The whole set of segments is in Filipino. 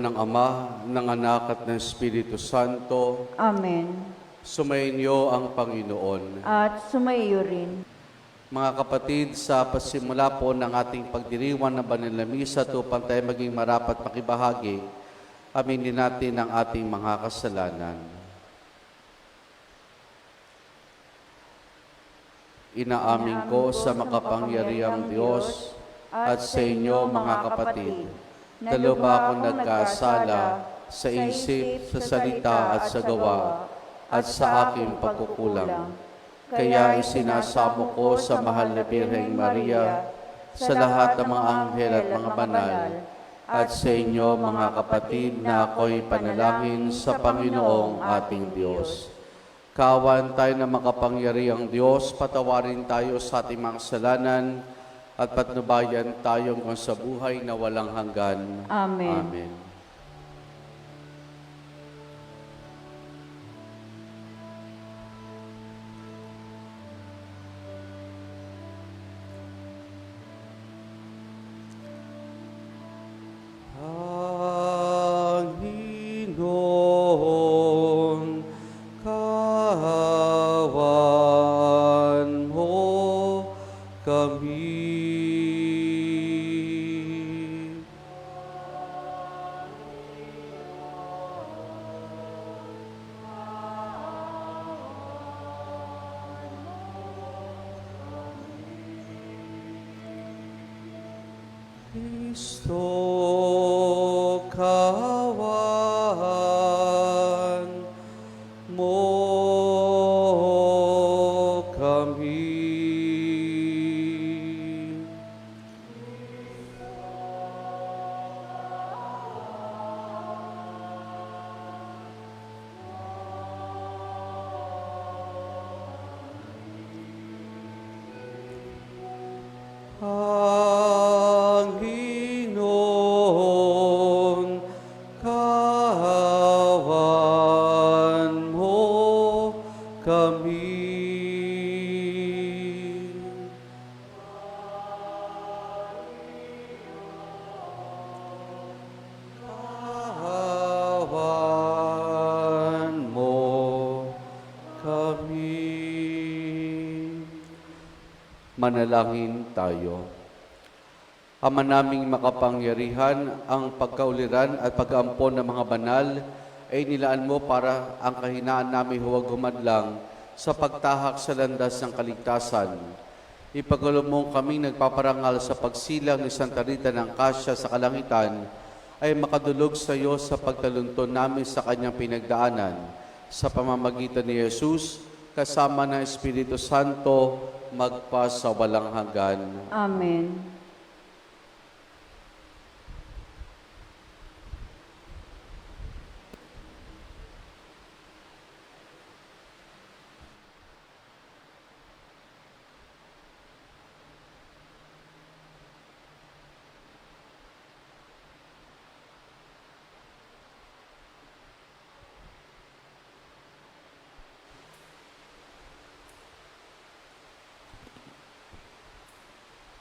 ng Ama, ng Anak at ng Espiritu Santo. Amen. Sumainyo ang Panginoon. At sumaiyo rin. Mga kapatid, sa pasimula po ng ating pagdiriwang ng banal na misa upang tayo maging marapat makibahagi, aminin natin ang ating mga kasalanan. Inaamin ko sa makapangyarihang Diyos at sa inyo mga kapatid, na lubha akong nagkasala sa isip, sa salita at sa gawa at sa aking pagkukulang. Kaya isinasamo ko sa mahal na Birheng Maria, sa lahat ng mga anghel at mga banal, at sa inyo mga kapatid na ako'y panalangin sa Panginoong ating Diyos. Kawan tayo ng makapangyarihang Diyos, patawarin tayo sa ating mga kasalanan, at patnubayan tayong sa buhay na walang hanggan. Amen. Amen. Panginoon, kawan mo kami. Kristo, kawan mo kami. Panginoon, kawan mo kami. Kawan mo kami. Manalangin tayo. Ama naming makapangyarihan, ang pagkauliran at pag-aampon ng mga banal ay nilaan mo para ang kahinaan namin huwag humadlang sa pagtahak sa landas ng kaligtasan. Ipagkaloob mo kaming nagpaparangal sa pagsilang ni Santa Rita ng Cassia sa kalangitan ay makadulog sa iyo sa pagtalunton namin sa kanyang pinagdaanan sa pamamagitan ni Jesus kasama ng Espiritu Santo magpa sa walang hanggan. Amen.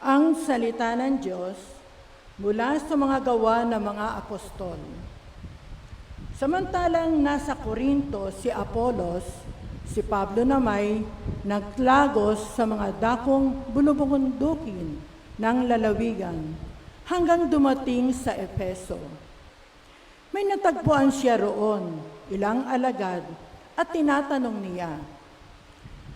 Ang salita ng Diyos mula sa mga gawa ng mga apostol. Samantalang nasa Corinto si Apolos, si Pablo namay naglagos sa mga dakong bulubundukin ng lalawigan hanggang dumating sa Efeso. May natagpuan siya roon, ilang alagad, at tinatanong niya,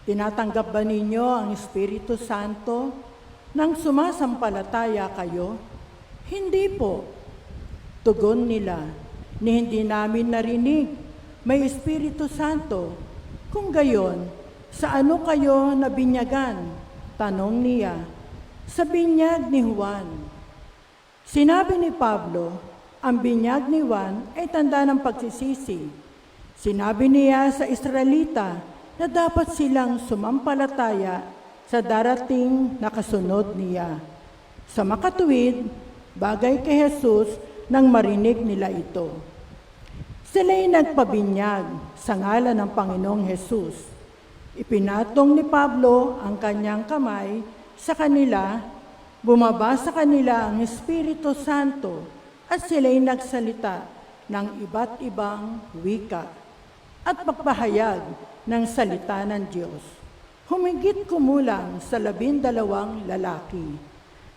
"Tinatanggap ba ninyo ang Espiritu Santo nang sumasampalataya kayo?" "Hindi po." Tugon nila, "Ni hindi namin narinig may Espiritu Santo. Kung gayon, sa ano kayo nabinyagan?" Tanong niya. "Sa binyag ni Juan." Sinabi ni Pablo, ang binyag ni Juan ay tanda ng pagsisisi. Sinabi niya sa Israelita na dapat silang sumampalataya sa darating na kasunod niya. Sa makatuwid, bagay kay Jesus nang marinig nila ito. Sila'y nagpabinyag sa ngalan ng Panginoong Jesus. Ipinatong ni Pablo ang kanyang kamay sa kanila, bumaba sa kanila ang Espiritu Santo at sila'y nagsalita ng iba't ibang wika at pagpahayag ng salita ng Diyos. Humigit kumulang sa 12 lalaki.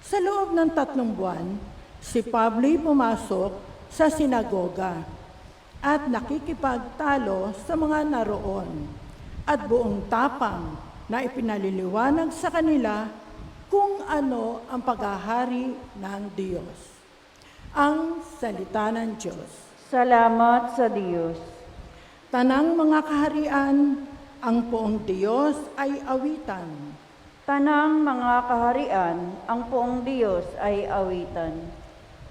Sa loob ng 3 buwan, si Pablo'y pumasok sa sinagoga at nakikipagtalo sa mga naroon at buong tapang na ipinaliliwanag sa kanila kung ano ang paghahari ng Diyos. Ang salita ng Diyos. Salamat sa Diyos. Tanang mga kaharian, ang poong Diyos ay awitan. Tanang mga kaharian, ang poong Diyos ay awitan.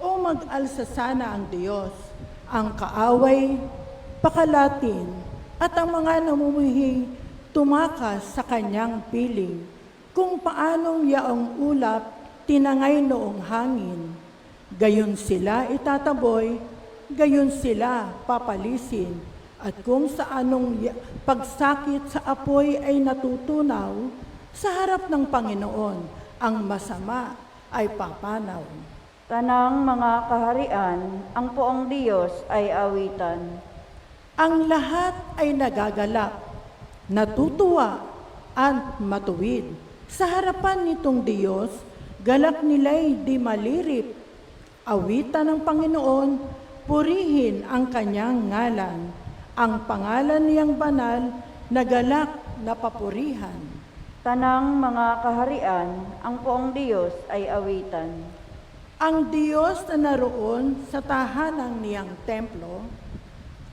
O mag-alsa sana ang Diyos, ang kaaway, pakalatin, at ang mga namumuhi tumakas sa kanyang piling, kung paanong yaong ulap tinangay noong hangin. Gayon sila itataboy, gayon sila papalisin, at kung sa anong pagsakit sa apoy ay natutunaw, sa harap ng Panginoon, ang masama ay papanaw. Tanang mga kaharian, ang poong Diyos ay awitan. Ang lahat ay nagagalak, natutuwa at matuwid. Sa harapan nitong Diyos, galak nila'y di malirip. Awitan ng Panginoon, purihin ang kanyang ngalan. Ang pangalan niyang banal na galak na papurihan. Tanang mga kaharian, ang poong Diyos ay awitan. Ang Diyos na naroon sa tahanang niyang templo,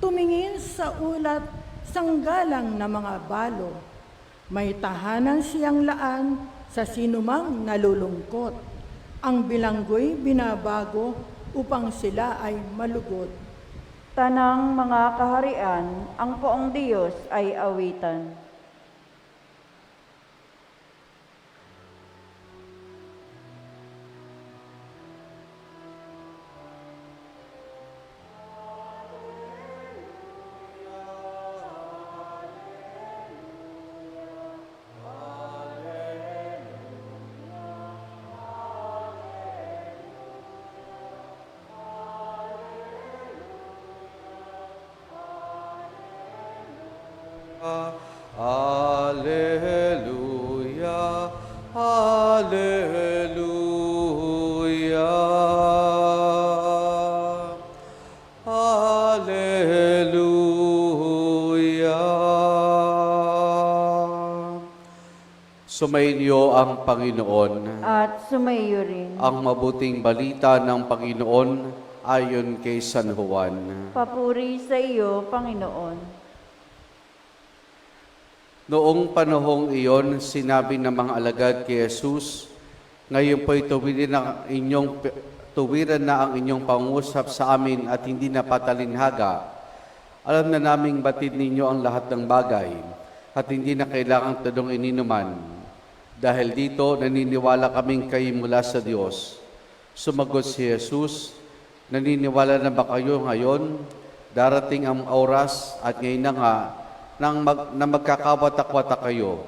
tumingin sa ulat sanggalang na mga balo. May tahanan siyang laan sa sinumang nalulungkot. Ang bilanggo'y binabago upang sila ay malugod. Tanang mga kaharian, ang poong Diyos ay awitan. Alleluia, Alleluia, Alleluia. Sumainyo ang Panginoon. At sumaiyo rin. Ang mabuting balita ng Panginoon ayon kay San Juan. Papuri sa iyo, Panginoon. Noong panahong iyon, sinabi ng mga alagad kay Jesus, ngayon po'y tuwiran na ang inyong pangusap sa amin at hindi na patalinhaga. Alam na naming batid ninyo ang lahat ng bagay at hindi na kailangang tadong ininuman. Dahil dito, naniniwala kaming kayo mula sa Diyos. Sumagot si Jesus, naniniwala na ba kayo ngayon? Darating ang oras at ngayon na nga, na magkakawatak-watak kayo,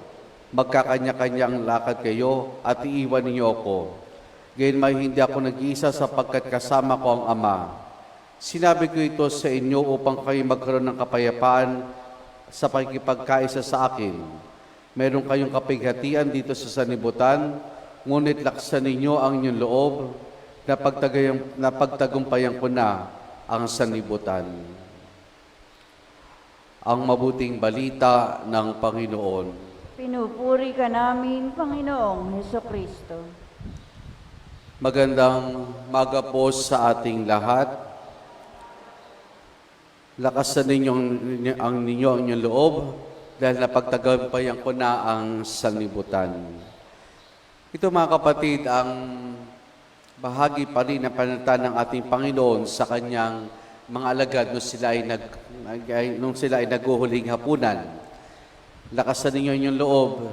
magkakanya-kanya ang lakad kayo at iiwan ninyo ako. Gayon may hindi ako nag-iisa sapagkat kasama ko ang Ama. Sinabi ko ito sa inyo upang kayo magkaroon ng kapayapaan sa pakikipagkaisa sa akin. Meron kayong kapighatian dito sa sanlibutan, ngunit laksan ninyo ang inyong loob na pagtagumpayan ko na ang sanlibutan. Ang mabuting balita ng Panginoon. Pinupuri ka namin, Panginoong Hesukristo. Magandang maga po sa ating lahat. Lakasan ang inyong loob dahil napagtagumpayan ko na ang sanlibutan. Ito mga kapatid, ang bahagi pa rin ng panalita ng ating Panginoon sa kanyang mga alagad nung sila ay naghuhuling hapunan. Lakasan ninyo inyong loob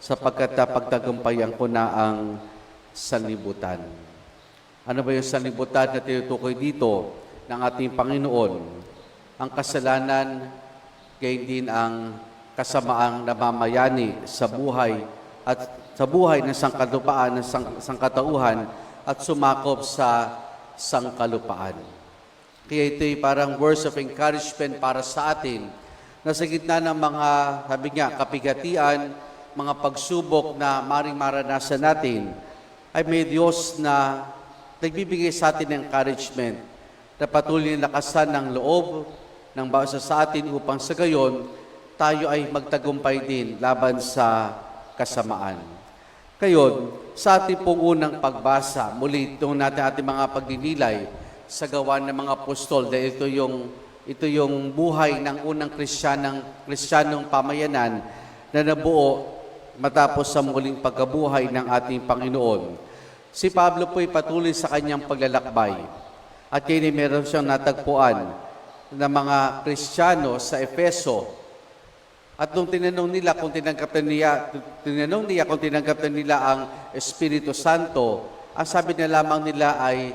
sapagkat pagtagumpayan ko na ang sanlibutan. Ano ba yung sanlibutan na tinutukoy dito ng ating Panginoon? Ang kasalanan, gayon din ang kasamaang namamayani sa buhay at sa buhay ng sangkalupaan, ng sangkatauhan at sumakop sa sangkalupaan. Kaya ito'y parang words of encouragement para sa atin na sa gitna ng mga, sabi nga, kapigatian, mga pagsubok na maring maranasan natin, ay may Diyos na nagbibigay sa atin ng encouragement na patuloy na lakasan ng loob ng bawat isa sa atin upang sa gayon tayo ay magtagumpay din laban sa kasamaan. Kayon, sa ating pong unang pagbasa, muli itong natin ating mga pagdinilay sa gawa ng mga apostol dahil ito yung buhay ng unang Kristiyanong pamayanan na nabuo matapos sa muling pagkabuhay ng ating Panginoon. Si Pablo po'y patuloy sa kanyang paglalakbay at kaya meron siyang natagpuan ng mga Kristiyano sa Efeso. At nung tinanong niya kung tinanggap na nila ang Espiritu Santo, ang sabi na lamang nila ay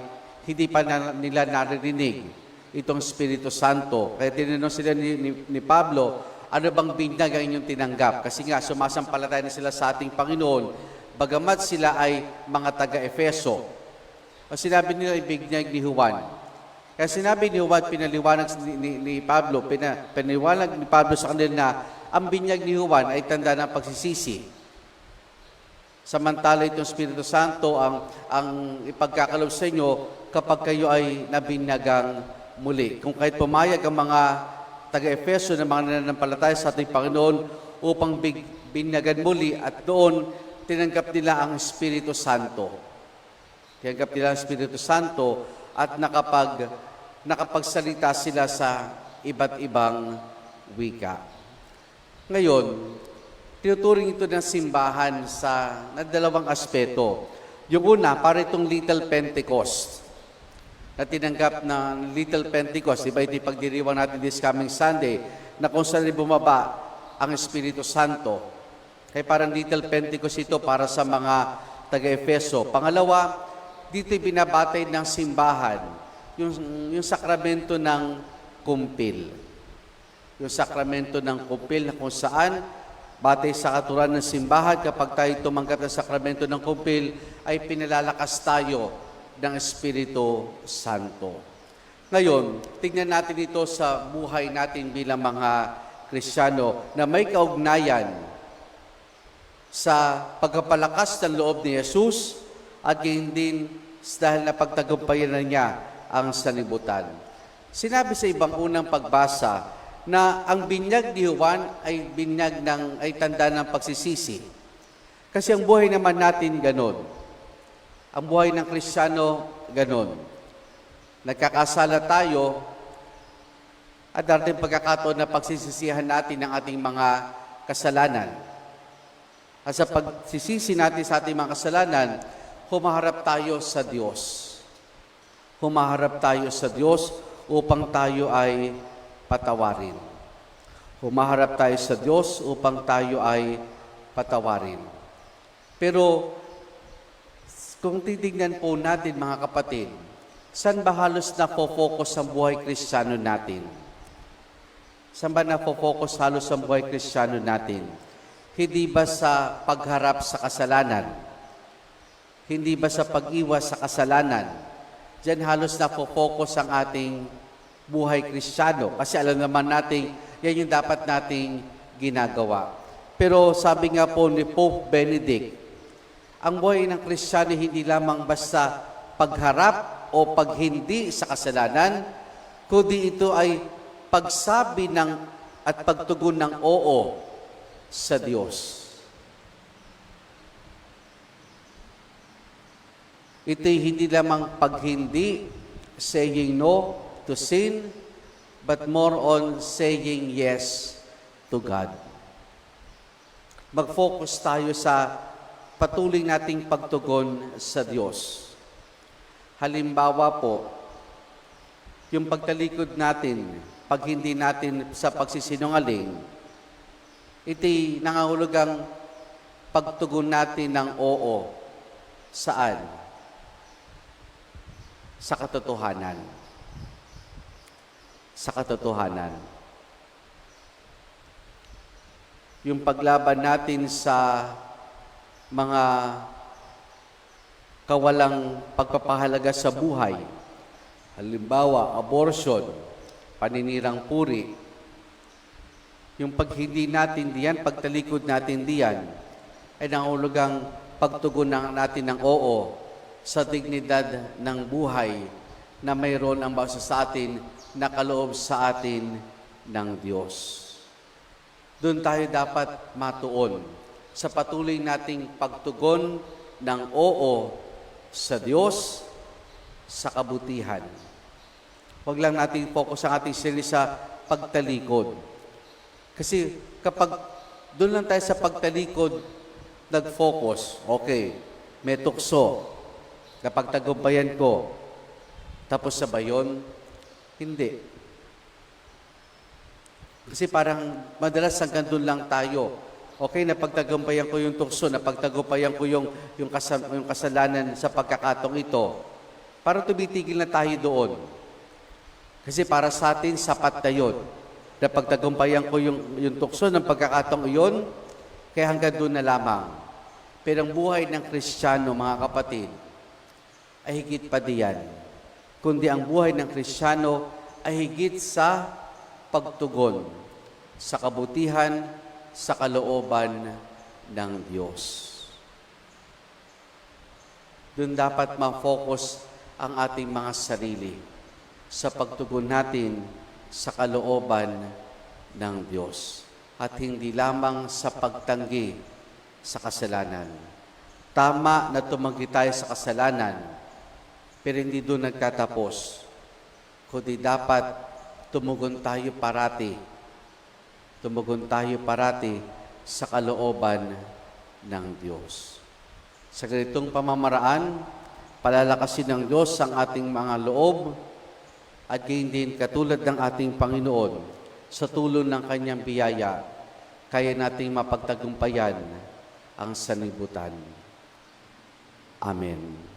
hindi pa nila naririnig itong Espiritu Santo. Kaya tinanong sila ni Pablo, ano bang binyag ang inyong tinanggap? Kasi nga, sumasampalataya na sila sa ating Panginoon, bagamat sila ay mga taga-Efeso. Ang sinabi nila ay binyag ni Juan. Kaya sinabi ni Juan, pinaliwanag ni Pablo sa kanila na ang binyag ni Juan ay tanda ng pagsisisi. Samantala itong Espiritu Santo ang ipagkakalob sa inyo kapag kayo ay nabinyagang muli. Kung kahit pumayag ang mga taga-Efeso na mga nananampalataya sa ating Panginoon upang binyagan muli at doon tinanggap nila ang Espiritu Santo. Tinanggap nila ang Espiritu Santo at nakapagsalita sila sa iba't ibang wika. Ngayon, tinuturing ito ng simbahan na dalawang aspeto. Yung una, para itong Little Pentecost, na tinanggap ng Little Pentecost, iba ito pagdiriwang natin this coming Sunday, na kung saan bumaba ang Espiritu Santo. Kaya parang Little Pentecost ito para sa mga taga-Efeso. Pangalawa, dito binabatay ng simbahan, yung sakramento ng kumpil. Yung sakramento ng kumpil na kung saan, batay sa katuruan ng simbahan, kapag tayo tumanggap ng sakramento ng kumpil, ay pinalalakas tayo ng Espiritu Santo. Ngayon, tingnan natin ito sa buhay natin bilang mga Kristiyano na may kaugnayan sa pagpapalakas ng loob ni Jesus at gayon din dahil na pagtagumpayan na niya ang sanlibutan. Sinabi sa ibang unang pagbasa na ang binyag ni Juan ay tanda ng pagsisisi. Kasi ang buhay naman natin ganon. Ang buhay ng Kristiyano ganon. Nagkakasala tayo at darating pagkakataon na pagsisisihan natin ang ating mga kasalanan. At sa pagsisisi natin sa ating mga kasalanan, humaharap tayo sa Diyos. Humaharap tayo sa Diyos upang tayo ay patawarin. Humaharap tayo sa Diyos upang tayo ay patawarin. Pero kung titignan po natin mga kapatid, saan ba halos na-focus ang buhay Kristiyano natin? Saan ba na-focus halos ang buhay Kristiyano natin? Hindi ba sa pagharap sa kasalanan? Hindi ba sa pag-iwas sa kasalanan? Diyan halos na-focus ang ating buhay Kristiyano. Kasi alam naman natin, yan yung dapat nating ginagawa. Pero sabi nga po ni Pope Benedict, ang buhay ng Kristiyano hindi lamang basta pagharap o paghindi sa kasalanan, kundi ito ay pagsabi at pagtugon ng oo sa Diyos. Ito'y hindi lamang paghindi, saying no to sin, but more on saying yes to God. Mag-focus tayo sa patuloy nating pagtugon sa Diyos. Halimbawa po, yung pagtalikod natin, pag hindi natin sa pagsisinungaling, ito'y nangangahulugang pagtugon natin ng oo. Saan? Sa katotohanan. Sa katotohanan. Yung paglaban natin sa mga kawalang pagpapahalaga sa buhay, Halimbawa, abortion, paninirang puri. Yung pag hindi natin diyan, pagtalikod natin diyan, ay nangulugang pagtugon natin ng oo sa dignidad ng buhay na mayroon ang bawat sa atin na kaloob sa atin ng Diyos. Doon tayo dapat matuon sa patuloy nating pagtugon ng oo sa Diyos, sa kabutihan. Huwag lang natin focus ang ating sarili sa pagtalikod. Kasi kapag doon lang tayo sa pagtalikod, nag-focus, okay, may tukso, kapag tagumpayan ko, tapos sabay yun, hindi. Kasi parang madalas hanggang doon lang tayo. Okay, napagtagumpayan ko yung tukso, napagtagumpayan ko yung kasalanan sa pagkakataong ito. Parang tumitigil na tayo doon. Kasi para sa atin, sapat na yun. Napagtagumpayan ko yung tukso ng pagkakataong iyon, kaya hanggang doon na lamang. Pero ang buhay ng Kristiyano, mga kapatid, ay higit pa diyan. Kundi ang buhay ng Kristiyano ay higit sa pagtugon, sa kabutihan, sa kalooban ng Diyos. Doon dapat ma-focus ang ating mga sarili sa pagtugon natin sa kalooban ng Diyos at hindi lamang sa pagtanggi sa kasalanan. Tama na tumanggi tayo sa kasalanan, pero hindi doon nagtatapos, kundi dapat tumugon tayo parati. Tumugon tayo parati sa kalooban ng Diyos. Sa ganitong pamamaraan, palalakasin ng Diyos ang ating mga loob at gayon din katulad ng ating Panginoon sa tulong ng Kanyang biyaya, kaya nating mapagtagumpayan ang sanlibutan. Amen.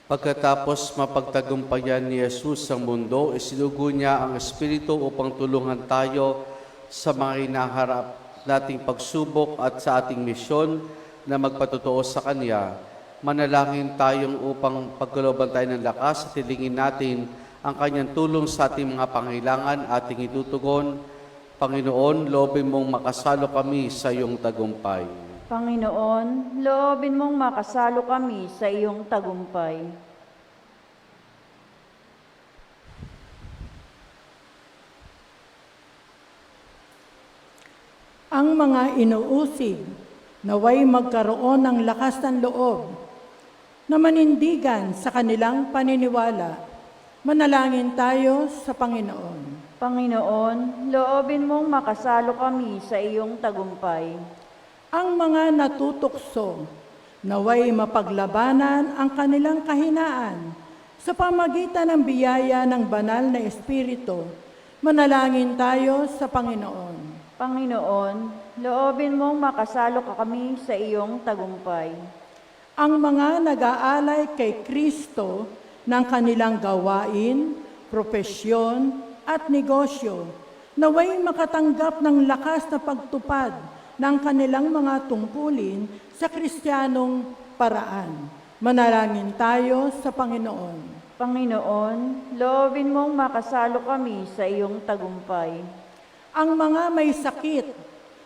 Pagkatapos mapagtagumpayan ni Jesus ang mundo, isinugo niya ang Espiritu upang tulungan tayo sa mga hinaharap nating pagsubok at sa ating misyon na magpatotoo sa Kanya. Manalangin tayong upang pagkalooban tayo ng lakas at hilingin natin ang Kanyang tulong sa ating mga pangailangan ating itutugon. Panginoon, loobin mong makasalo kami sa iyong tagumpay. Panginoon, loobin mong makasalo kami sa iyong tagumpay. Ang mga inuusig, naway magkaroon ng lakas ng loob na manindigan sa kanilang paniniwala. Manalangin tayo sa Panginoon. Panginoon, loobin mong makasalo kami sa iyong tagumpay. Ang mga natutokso, naway mapaglabanan ang kanilang kahinaan sa pamagitan ng biyaya ng banal na Espiritu. Manalangin tayo sa Panginoon. Panginoon, loobin mong makasalo kami sa iyong tagumpay. Ang mga nag-aalay kay Kristo ng kanilang gawain, propesyon at negosyo, naway makatanggap ng lakas na pagtupad ng kanilang mga tungkulin sa Kristiyanong paraan. Manalangin tayo sa Panginoon. Panginoon, loobin mong makasalo kami sa iyong tagumpay. Ang mga may sakit,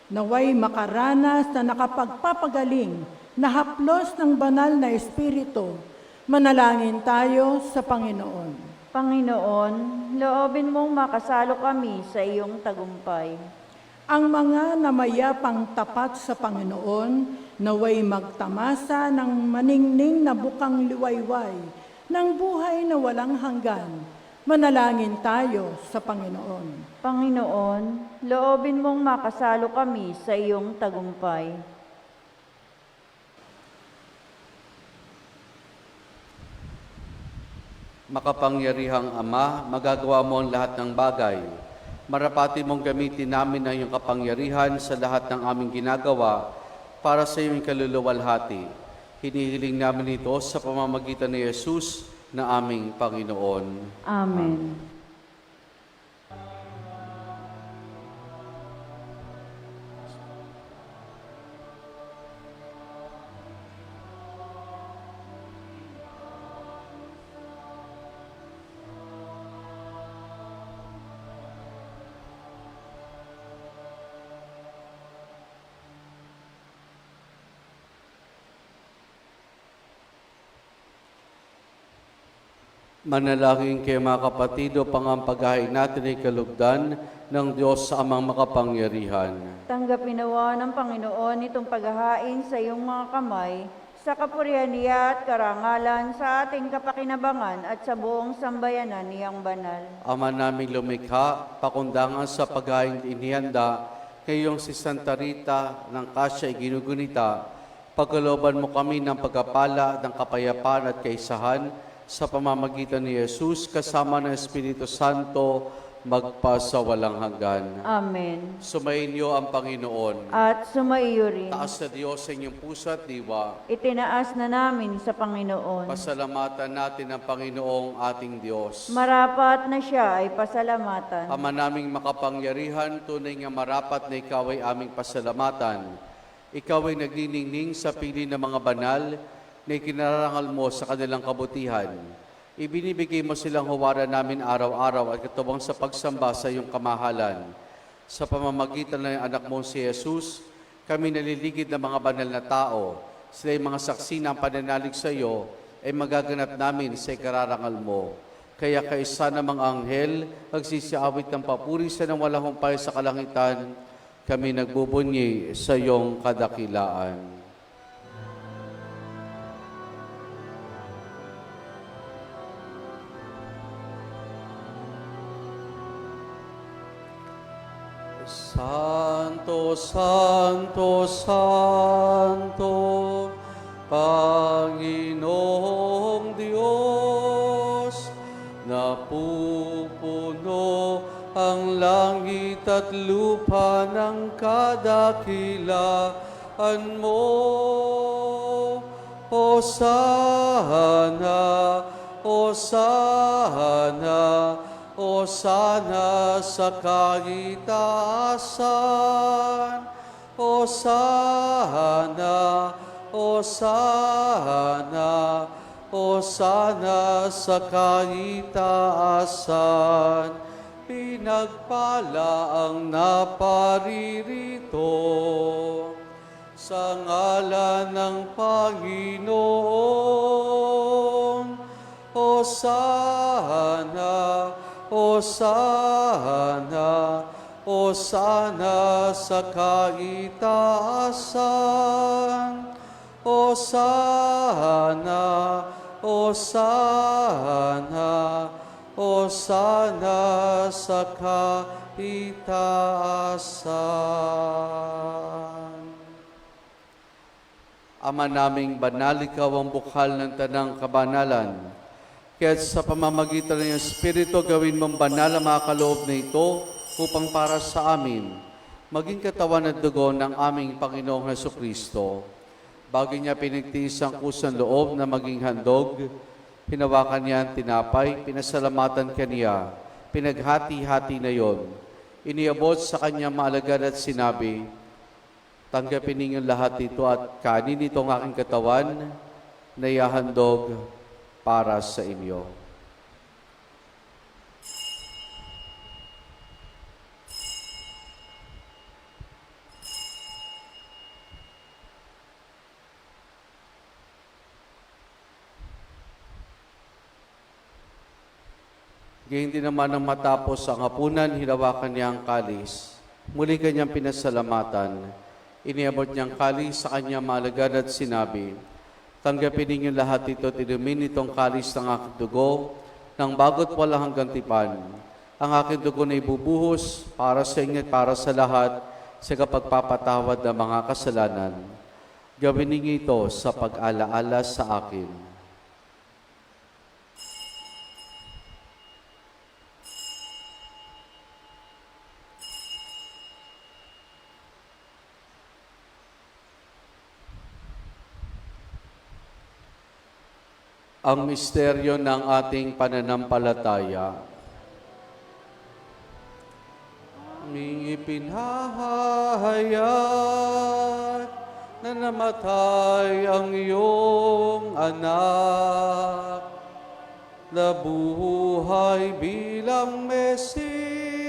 naway makaranas na nakapagpapagaling na haplos ng banal na Espiritu. Manalangin tayo sa Panginoon. Panginoon, loobin mong makasalo kami sa iyong tagumpay. Ang mga namayapang tapat sa Panginoon, naway magtamasa ng maningning na bukang liwayway, ng buhay na walang hanggan. Manalangin tayo sa Panginoon. Panginoon, loobin mong makasalo kami sa iyong tagumpay. Makapangyarihang Ama, magagawa mo ang lahat ng bagay. Marapati mong gamitin namin ang iyong kapangyarihan sa lahat ng aming ginagawa para sa iyong kaluluwalhati. Hinihiling namin ito sa pamamagitan ni Jesus na aming Panginoon. Amen. Amen. Panginoon, loobin mong makasalo kami sa iyong tagumpay. Makapangyarihang Ama, magawa mo ang lahat ng bagay. Marapatin mong gamitin namin ang iyong kapangyarihan sa lahat ng aming ginagawa para sa iyong kaluluwalhati. Hinihiling namin ito sa pamamagitan ni Jesus na aming Panginoon. Amen. Manalangin kayo mga kapatid upang ang paghahain natin ay kalugdan ng Diyos sa Amang makapangyarihan. Tanggapin nawa ng Panginoon itong paghahain sa iyong mga kamay, sa kapurihan niya at karangalan sa ating kapakinabangan at sa buong sambayanan niyang banal. Ama naming lumikha, pakundangan sa paghahain inihanda, ngayong si Santa Rita ng Kasya ay ginugunita, pagkalooban mo kami ng pagkapala, ng kapayapaan at kaisahan, sa pamamagitan ni Jesus, kasama ng Espiritu Santo, magpasawalang hanggan. Amen. Sumayin niyo ang Panginoon. At sumaiyo rin. Taas sa Diyos sa inyong puso at diwa. Itinaas na namin sa Panginoon. Pasalamatan natin ang Panginoong ating Diyos. Marapat na siya ay pasalamatan. Ama naming makapangyarihan, tunay nga marapat na ikaw ay aming pasalamatan. Ikaw ay nagniningning sa pili ng mga banal na ikinarangal mo sa kanilang kabutihan. Ibinibigay mo silang huwara namin araw-araw at katuwang sa pagsamba sa iyong kamahalan. Sa pamamagitan ng anak mong si Jesus, kami naliligid ng mga banal na tao. Sila ay mga saksi ng pananalig sa iyo ay magaganap namin sa ikararangal mo. Kaya kaisa ng mga anghel, nagsisiawit ng papuri sa nang walang humpay sa kalangitan, kami nagbubunyi sa iyong kadakilaan. Santo, Santo, Santo, Panginoong Diyos, napupuno ang langit at lupa ng kadakilaan mo. Hosana, Hosana, Hosana sa kaitaasan. Hosana, Hosana, Hosana sa kaitaasan. Pinagpala ang naparirito sa ngalan ng Panginoon. Hosana, Hosana, Hosana sa kaitaasan. Hosana, Hosana, Hosana sa kaitaasan. Ama naming banal, ikaw ang bukal ng tanang kabanalan. Kaya sa pamamagitan ng Espiritu, gawin mong banal ang mga kaloob na ito upang para sa amin, maging katawan at dugo ng aming Panginoong Hesukristo. Bago niya pinagtiis ang kusang loob na maging handog, hinawakan niya ang tinapay, pinasalamatan kaniya, pinaghati-hati na yon. Iniabot sa kanyang maalagad at sinabi, tanggapin ninyong lahat ito at kanin itong aking katawan na ihahandog para sa inyo. Gayun din naman nang matapos ang hapunan, hinawakan niya ang kalis. Muli kanyang pinasalamatan. Iniabot niyang kalis sa kanyang maalagad at sinabi, tanggapin ninyo lahat ito at inumin itong kalis ng aking dugo, ng bago't walang hanggang tipan. Ang aking dugo na ibubuhos para sa inyo at para sa lahat sa kapagpapatawad ng mga kasalanan. Gawin ninyo ito sa pag-alaala sa akin. Ang misteryo ng ating pananampalataya. Aming ipinahayag na namatay ang iyong anak, na buhay bilang Mesiyas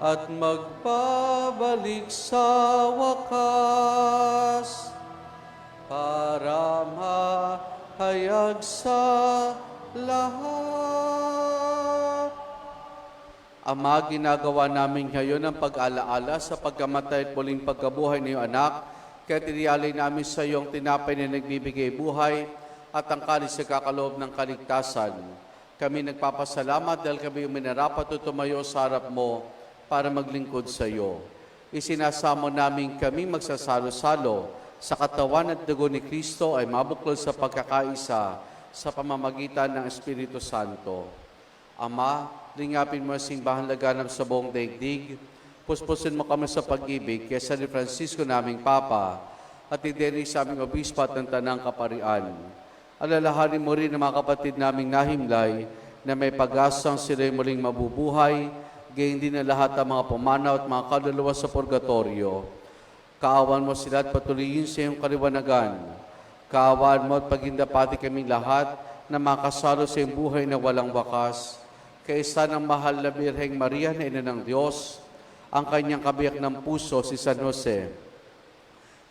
at magbabalik sa wakas para hayag sa lahat. Ama, ginagawa namin ngayon ang pag-alaala sa pagkamatay at muling pagkabuhay ng iyong anak, kaya tiniyalay namin sa iyong tinapay na nagbibigay buhay at ang kalis sa kakaloob ng kaligtasan. Kami nagpapasalamat dahil kami minarapat o tumayo sa harap mo para maglingkod sa iyo. Isinasamo namin kami magsasalo-salo sa katawan at dugo ni Kristo ay mabuklod sa pagkakaisa sa pamamagitan ng Espiritu Santo. Ama, lingapin mo ang simbahan laganap sa buong daigdig. Puspusin mo kami sa pag-ibig kay San Francisco naming Papa at ideni sa aming obispo at ng Tanang Kaparian. Alalahanin mo rin ang mga kapatid naming nahimlay na may pag-asang sila'y muling mabubuhay, gayon din na lahat ang mga pumanaw at mga kaluluwa sa purgatorio. Kaawan mo sila at patuloyin sa iyong kaliwanagan. Kaawan mo at pagindapati kaming lahat na makasalo sa iyong buhay na walang wakas. Kaisa ng mahal na Birheng Maria na Ina ng Diyos, ang kanyang kabiyak ng puso si San Jose.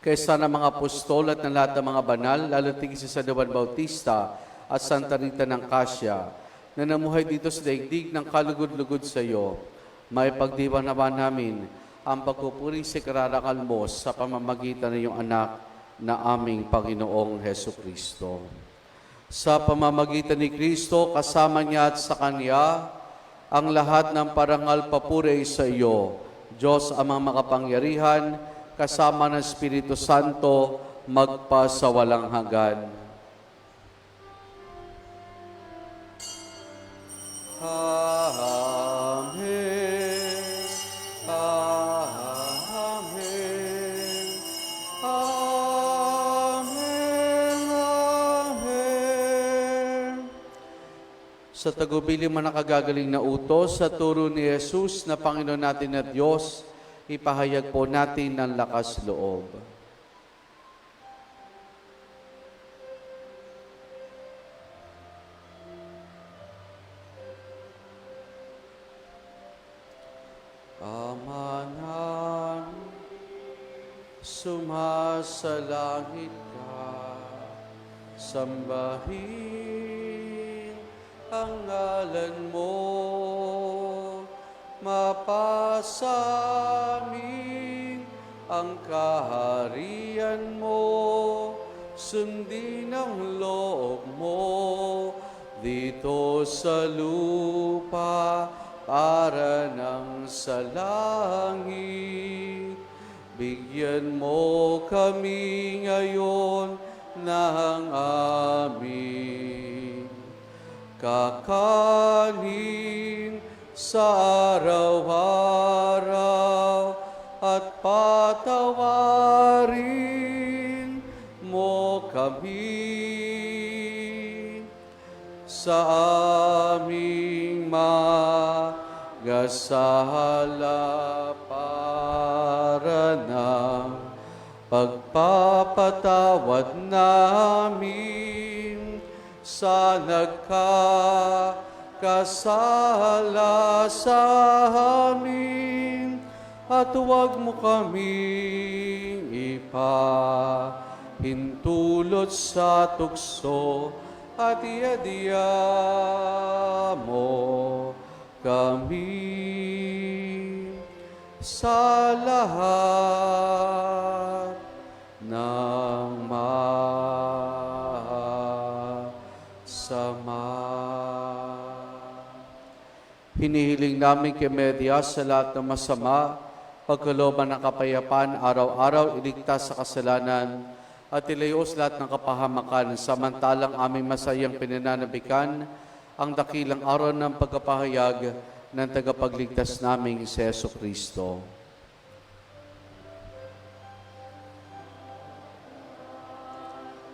Kaisa ng mga apostol at ng lahat ng mga banal, lalo tigil si San Juan Bautista at Santa Rita ng Cassia, na namuhay dito sa daigdig ng kalugod-lugod sa iyo. May pagdiwang naman namin ang pagpupuri sa kararangal mo sa pamamagitan ng iyong anak na aming Panginoong Heso Kristo. Sa pamamagitan ni Kristo, kasama niya at sa Kanya, ang lahat ng parangal papuri sa iyo, Diyos amang makapangyarihan, kasama ng Espiritu Santo, magpa sa walang hanggan. Amen. Amen. Amen. Amen. Sa tagubilin mo nakagagaling na utos, sa turo ni Jesus na Panginoon natin at Diyos, ipahayag po natin ng lakas loob. Amanan, sumasalangit ka, sambahin ang ngalan mo, mapasamin ang kaharian mo, sundin ang loob mo dito sa lupa para nang sa langit. Bigyan mo kami ngayon ng aming kakanin sa araw-araw at patawarin mo kami sa aming magasala para ng pagpapatawad namin sa nagkakasala sa amin, at huwag mo kaming ipahintulot sa tukso, at iadya mo kami sa lahat ng masama. Hinihiling namin kay Media sa lahat ng masama, pagkalooban ng kapayapaan, araw-araw iligtas sa kasalanan, at ilayos lahat ng kapahamakan, samantalang aming masayang pinananabikan ang dakilang araw ng pagkapahayag ng tagapagligtas naming si Yesu Kristo.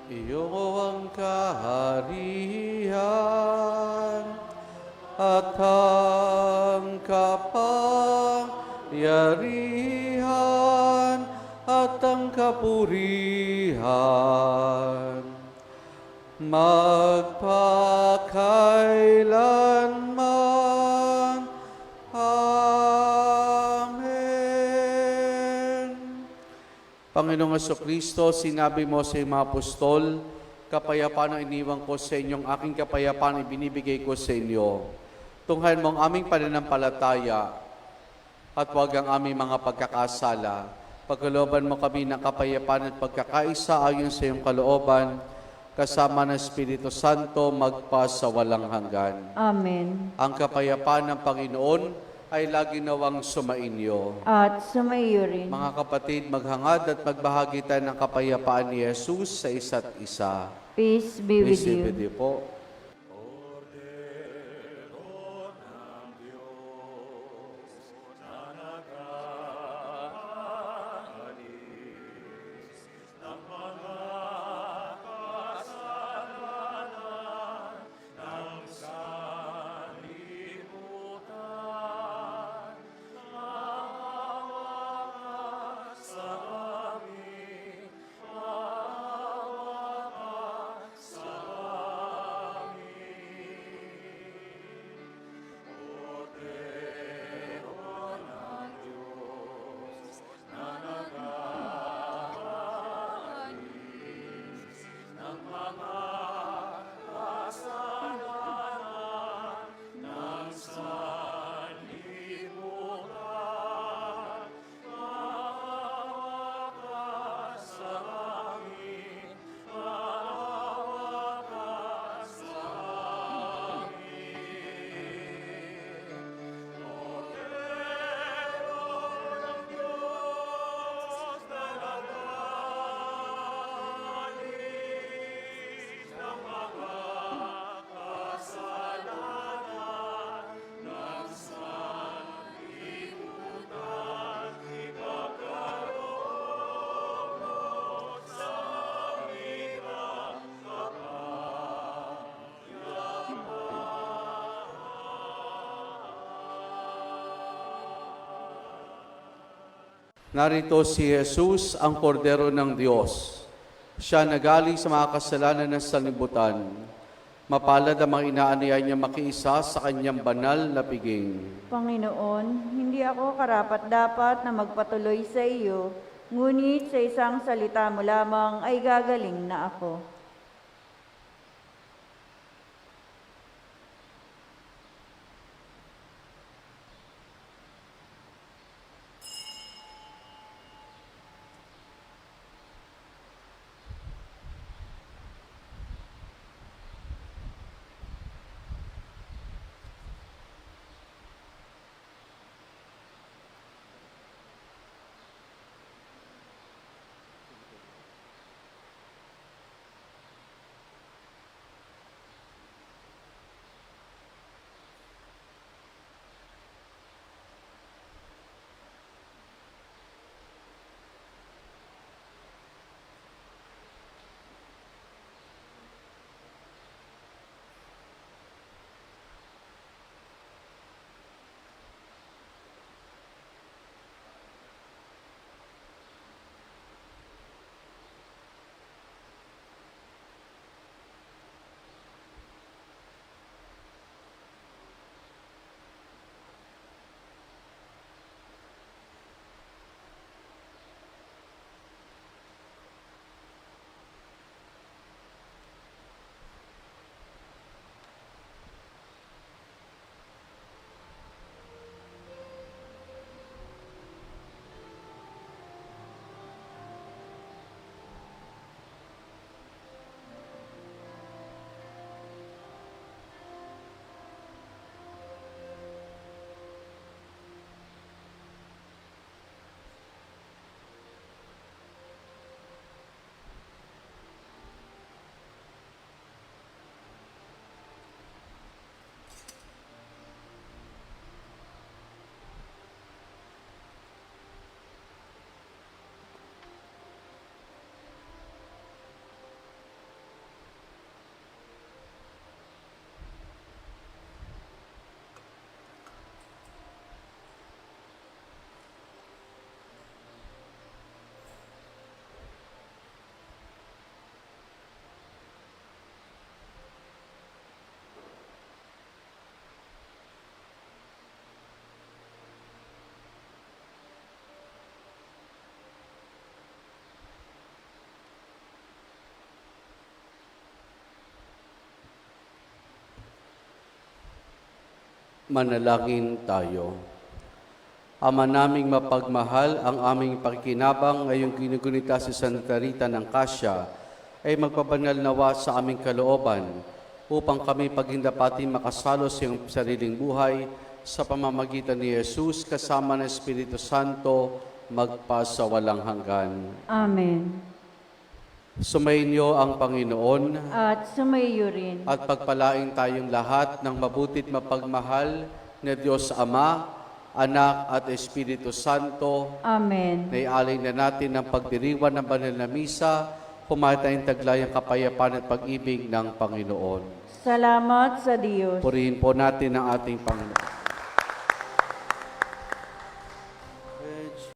Iyo ang kaharian at ang kapangyarihan at ang kapurihan magpakailanman. Amen. Panginoong Jesucristo, sinabi mo sa iyong mga apostol, kapayapaan ang iniwan ko sa inyong aking kapayapaan ibinibigay ko sa inyo. Tunghayan mo ang aming pananampalataya at huwag ang aming mga pagkakasala. Pagkalooban mo kami ng kapayapaan at pagkakaisa ayon sa iyong kalooban, kasama ng Espiritu Santo magpa sa walang hanggan. Amen. Ang kapayapaan ng Panginoon ay lagi nawang sumainyo. At sumaiyo rin. Mga kapatid, maghangad at magbahagi tayo ng kapayapaan ni Jesus sa isa't isa. Peace be with Peace be with you. you po. Narito si Jesus, ang kordero ng Diyos. Siya nagaling sa mga kasalanan ng sanlibutan. Mapalad ang mga inaaniya niya makiisa sa kanyang banal na piging. Panginoon, hindi ako karapat-dapat na magpatuloy sa iyo, ngunit sa isang salita mo lamang ay gagaling na ako. Manalangin tayo. Ama naming mapagmahal, ang aming pakikinabang ngayong ginugunita si Santa Rita ng Cassia ay magpabanal nawa sa aming kalooban upang kami pagindapating makasalo sa iyong sariling buhay sa pamamagitan ni Jesus kasama ng Espiritu Santo magpasawalang hanggan. Amen. Sumainyo ang Panginoon At sumaiyo rin. at pagpalain tayong lahat ng mabutit mapagmahal na Diyos Ama, Anak at Espiritu Santo. Amen. Naialay na natin ang pagdiriwan ng banal na misa, pumatayang taglayang kapayapaan at pag-ibig ng Panginoon. Salamat sa Diyos. Purihin po natin ang ating Panginoon.